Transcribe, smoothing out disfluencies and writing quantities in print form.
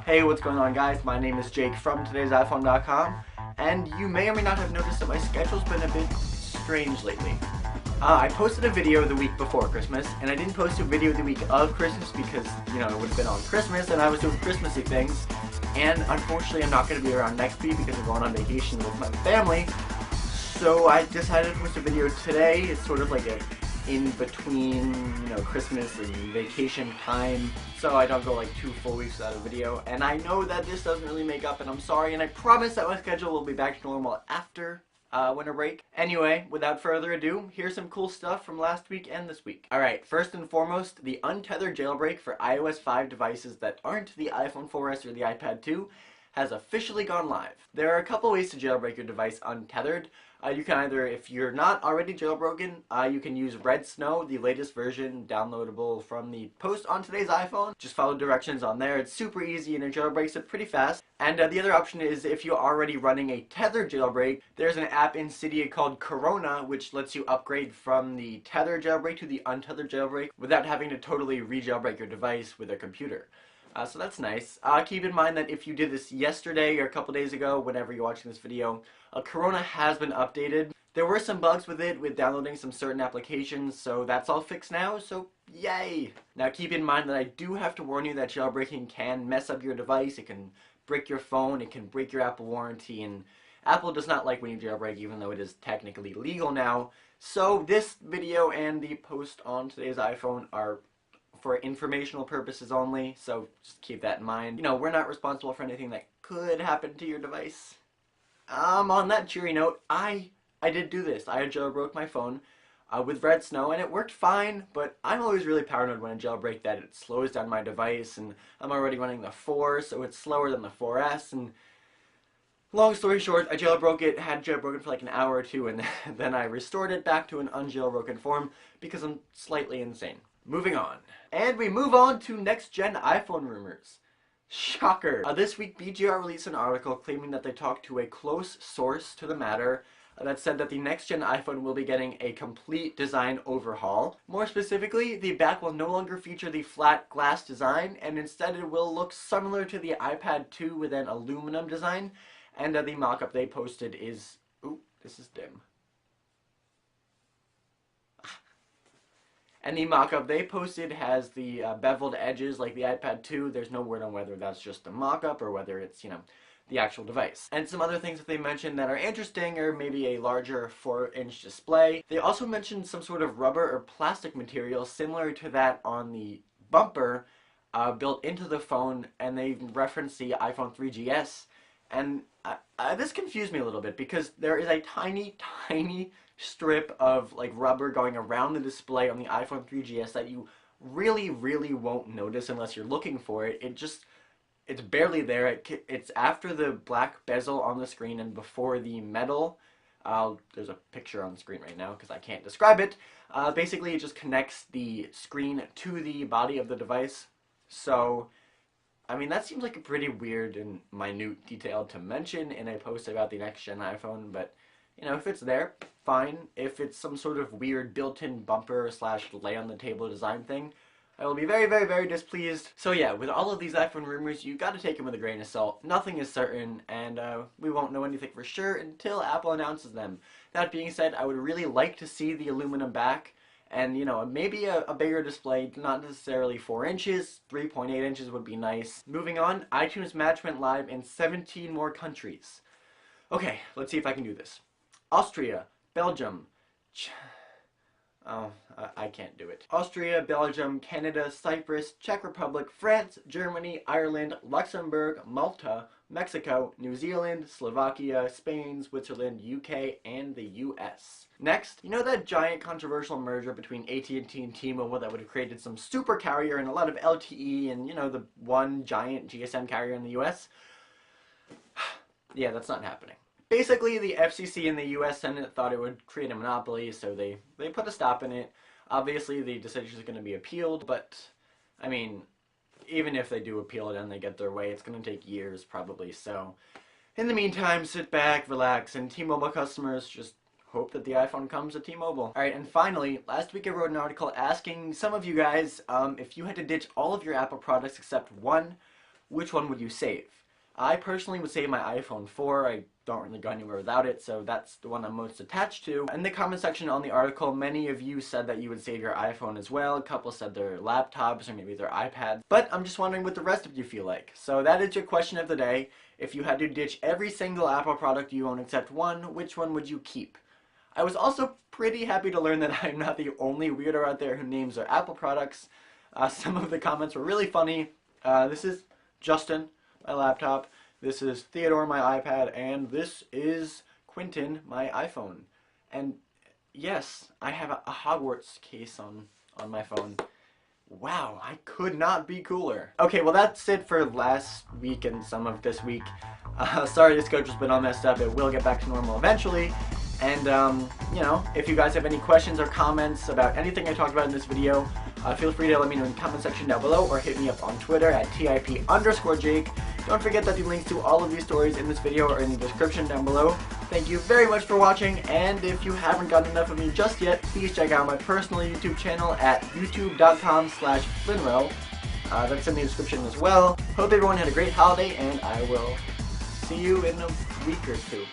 Hey, what's going on, guys? My name is Jake from today'siphone.com, and you may or may not have noticed that my schedule's been a bit strange lately. I posted a video the week before Christmas, and I didn't post a video the week of Christmas because, it would have been on Christmas, and I was doing Christmassy things, and unfortunately I'm not going to be around next week because I'm going on vacation with my family, so I decided to post a video today. It's sort of like a in between, Christmas and vacation time, so I don't go like 2 full weeks without a video. And I know that this doesn't really make up, and I'm sorry, and I promise that my schedule will be back to normal after winter break. Anyway, without further ado, here's some cool stuff from last week and this week. Alright, first and foremost, the untethered jailbreak for iOS 5 devices that aren't the iPhone 4S or the iPad 2 has officially gone live. There are a couple ways to jailbreak your device untethered. You can either, if you're not already jailbroken, you can use Red Snow, the latest version downloadable from the post on today's iPhone. Just follow directions on there. It's super easy and it jailbreaks it pretty fast. And the other option is if you're already running a tethered jailbreak, there's an app in Cydia called Corona, which lets you upgrade from the tethered jailbreak to the untethered jailbreak without having to totally re-jailbreak your device with a computer. So that's nice. Keep in mind that if you did this yesterday or a couple days ago, whenever you're watching this video, Corona has been updated. There were some bugs with it, with downloading some certain applications, so that's all fixed now, so yay! Now keep in mind that I do have to warn you that jailbreaking can mess up your device. It can break your phone, it can break your Apple warranty, and Apple does not like when you jailbreak, even though it is technically legal now. So this video and the post on today's iPhone are for informational purposes only, so just keep that in mind. We're not responsible for anything that could happen to your device. On that cheery note, I did do this. I jailbroke my phone with Red Snow, and it worked fine, but I'm always really paranoid when I jailbreak that it slows down my device, and I'm already running the 4, so it's slower than the 4S, and long story short, I jailbroke it, had jailbroken for like an hour or two, and then I restored it back to an unjailbroken form because I'm slightly insane. Moving on. And we move on to next-gen iPhone rumors. Shocker! This week, BGR released an article claiming that they talked to a close source to the matter that said that the next-gen iPhone will be getting a complete design overhaul. More specifically, the back will no longer feature the flat glass design, and instead it will look similar to the iPad 2 with an aluminum design, and the mock-up they posted is... Ooh, this is dim. And the mock-up they posted has the beveled edges like the iPad 2. There's no word on whether that's just a mock-up or whether it's, the actual device. And some other things that they mentioned that are interesting are maybe a larger 4-inch display. They also mentioned some sort of rubber or plastic material similar to that on the bumper built into the phone, and they referenced the iPhone 3GS. And this confused me a little bit because there is a tiny, tiny strip of like rubber going around the display on the iPhone 3GS that you really, really won't notice unless you're looking for it. It's barely there. It's after the black bezel on the screen and before the metal. There's a picture on the screen right now because I can't describe it. Basically, it just connects the screen to the body of the device. So, I mean, that seems like a pretty weird and minute detail to mention in a post about the next-gen iPhone, but if it's there, fine. If it's some sort of weird built-in bumper / lay-on-the-table design thing, I will be very, very, very displeased. So yeah, with all of these iPhone rumors, you gotta take them with a grain of salt. Nothing is certain, and we won't know anything for sure until Apple announces them. That being said, I would really like to see the aluminum back, and maybe a bigger display, not necessarily 4 inches, 3.8 inches would be nice. Moving on, iTunes Match went live in 17 more countries. Okay, let's see if I can do this. Austria, Belgium, I can't do it. Austria, Belgium, Canada, Cyprus, Czech Republic, France, Germany, Ireland, Luxembourg, Malta, Mexico, New Zealand, Slovakia, Spain, Switzerland, UK, and the US. Next, that giant controversial merger between AT&T and T-Mobile that would have created some super carrier and a lot of LTE and, the one giant GSM carrier in the US? Yeah, that's not happening. Basically, the FCC and the US Senate thought it would create a monopoly, so they put a stop in it. Obviously, the decision is going to be appealed, but, I mean, even if they do appeal it and they get their way, it's going to take years, probably. So, in the meantime, sit back, relax, and T-Mobile customers just hope that the iPhone comes to T-Mobile. Alright, and finally, last week I wrote an article asking some of you guys if you had to ditch all of your Apple products except one, which one would you save? I personally would save my iPhone 4. I don't really go anywhere without it, so that's the one I'm most attached to. In the comment section on the article, many of you said that you would save your iPhone as well. A couple said their laptops or maybe their iPads. But I'm just wondering what the rest of you feel like. So that is your question of the day. If you had to ditch every single Apple product you own except one, which one would you keep? I was also pretty happy to learn that I'm not the only weirdo out there who names their Apple products. Some of the comments were really funny. This is Justin, my laptop. This is Theodore, my iPad, and this is Quentin, my iPhone. And yes, I have a Hogwarts case on my phone. Wow, I could not be cooler. Okay, well that's it for last week and some of this week. Sorry the schedule's been all messed up. It will get back to normal eventually. And, you know, if you guys have any questions or comments about anything I talked about in this video, feel free to let me know in the comment section down below or hit me up on Twitter at @TIP_Jake. Don't forget that the links to all of these stories in this video are in the description down below. Thank you very much for watching, and if you haven't gotten enough of me just yet, please check out my personal YouTube channel at youtube.com/Flinro. That's in the description as well. Hope everyone had a great holiday, and I will see you in a week or two.